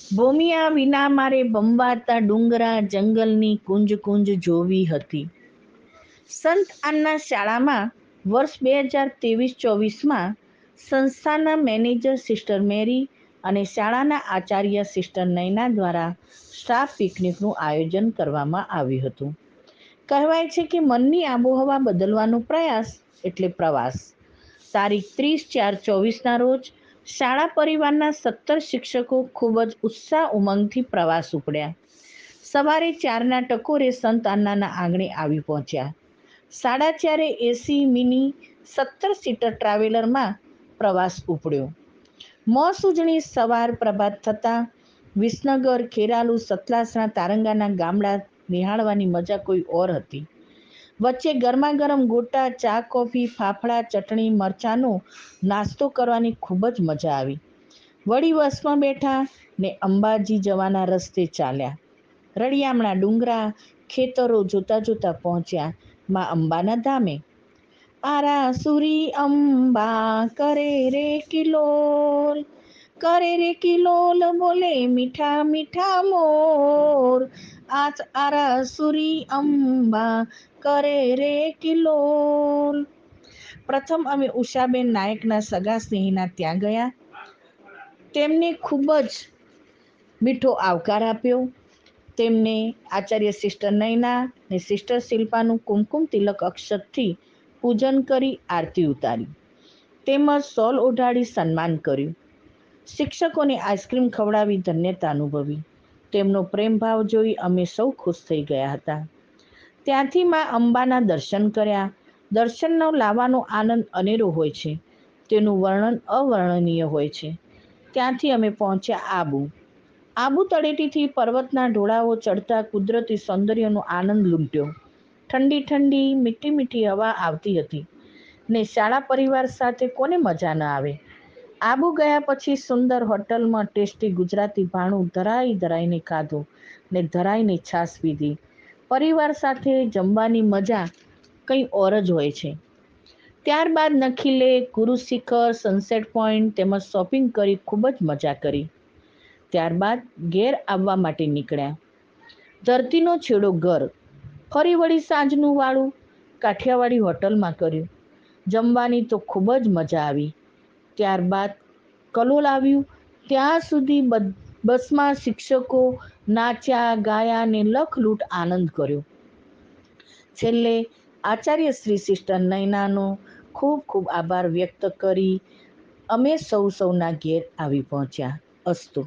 ભૂમિયા વિના મારે બંબાતા ડુંગરા જંગલની કુંજ કુંજ જોવી હતી. સંત આન્ના શાળામાં વર્ષ 2023-24માં સંસ્થાના મેનેજર સિસ્ટર મેરી અને શાળાના આચાર્ય સિસ્ટર નયના દ્વારા સ્ટાફ પિકનિકનું આયોજન કરવામાં આવ્યું હતું. કહેવાય છે કે મનની આબોહવા બદલવાનો પ્રયાસ એટલે પ્રવાસ. તારીખ 30/4/24ના રોજ શાળા પરિવારના 17 શિક્ષકો ખૂબ જ ઉત્સાહ ઉમંગથી પ્રવાસ ઉપડ્યા. સવારે 4ના ટકોરે સંત આન્નાના આંગણે આવી પહોંચ્યા. 4:30 એસી મિની 17 સીટર ટ્રાવેલરમાં પ્રવાસ ઉપડ્યો. મોસ ઉજળી સવાર પ્રભાત થતાં વિસનગર, ખેરાલુ, સતલાસણા, તારંગાના ગામડા નિહાળવાની મજા કોઈ ઓર હતી. વચ્ચે ગરમાગરમ ગોટા, ચા, કોફી, ફાફડા, ચટણી, મરચાંનો નાસ્તો કરવાની ખૂબ જ મજા આવી. વળી બસમાં બેઠા ને અંબાજી જવાના રસ્તે ચાલ્યા. રળિયામણા ડુંગરા, ખેતરો જોતા જોતા પહોંચ્યા માં અંબાના ધામે. આરાસુરી અંબા કરે રે કિલોલ, કરે રે કિલોલ, બોલે મીઠા મીઠા મોર. આરાસુરી અંબા કરે રે કિલોલ. પ્રથમ અમે ઉષાબેન નાયકના સગા સ્નેહીના ત્યાં ગયા. તેમને ખૂબ જ મીઠો આવકાર આપ્યો. તેમને આચાર્ય સિસ્ટર નયના ને સિસ્ટર શિલ્પાનું કુમકુમ તિલક અક્ષતથી પૂજન કરી આરતી ઉતારી તેમજ સોલ ઓઢાડી સન્માન કર્યું. શિક્ષકોને આઈસ્ક્રીમ ખવડાવી ધન્યતા અનુભવી. તેમનો પ્રેમ ભાવ જોઈ અમે સૌ ખુશ થઈ ગયા હતા. ત્યાંથી માં અંબાના દર્શન કર્યા. દર્શનનો લાવવાનો આનંદ અનેરો હોય છે. તેનું વર્ણન અવર્ણનીય હોય છે. ત્યાંથી અમે પહોંચ્યા આબુ. આબુ તળેટીથી પર્વતના ઢોળાવો ચડતા કુદરતી સૌંદર્યનો આનંદ લૂંટ્યો. ઠંડી ઠંડી મીઠી મીઠી હવા આવતી હતી ને શાળા પરિવાર સાથે કોને મજા ન આવે. આબુ ગયા પછી સુંદર હોટલમાં ટેસ્ટી ગુજરાતી ભાણું ધરાઈને ખાધું ને ધરાઈને છાશ પીધી. પરિવાર સાથે જમવાની મજા કંઈ ઓર જ હોય છે. ત્યારબાદ નખીલે, ગુરુ શિખર, સનસેટ પોઈન્ટ તેમજ શોપિંગ કરી ખૂબ જ મજા કરી. ત્યારબાદ ઘેર આવવા માટે નીકળ્યા. ધરતીનો છેડો ઘર. ફરી વળી સાંજનું વાળું કાઠિયાવાડી હોટલમાં કર્યું. જમવાની તો ખૂબ જ મજા આવી. ત્યારબાદ કલોલ આવ્યું. ત્યાં સુધી બસમાં શિક્ષકો નાચ્યા, ગાયા ને લખલૂટ આનંદ કર્યો. છેલ્લે આચાર્ય શ્રી સિસ્ટર નયનાનો ખૂબ ખૂબ આભાર વ્યક્ત કરી અમે સૌના ઘેર આવી પહોંચ્યા. અસ્તુ.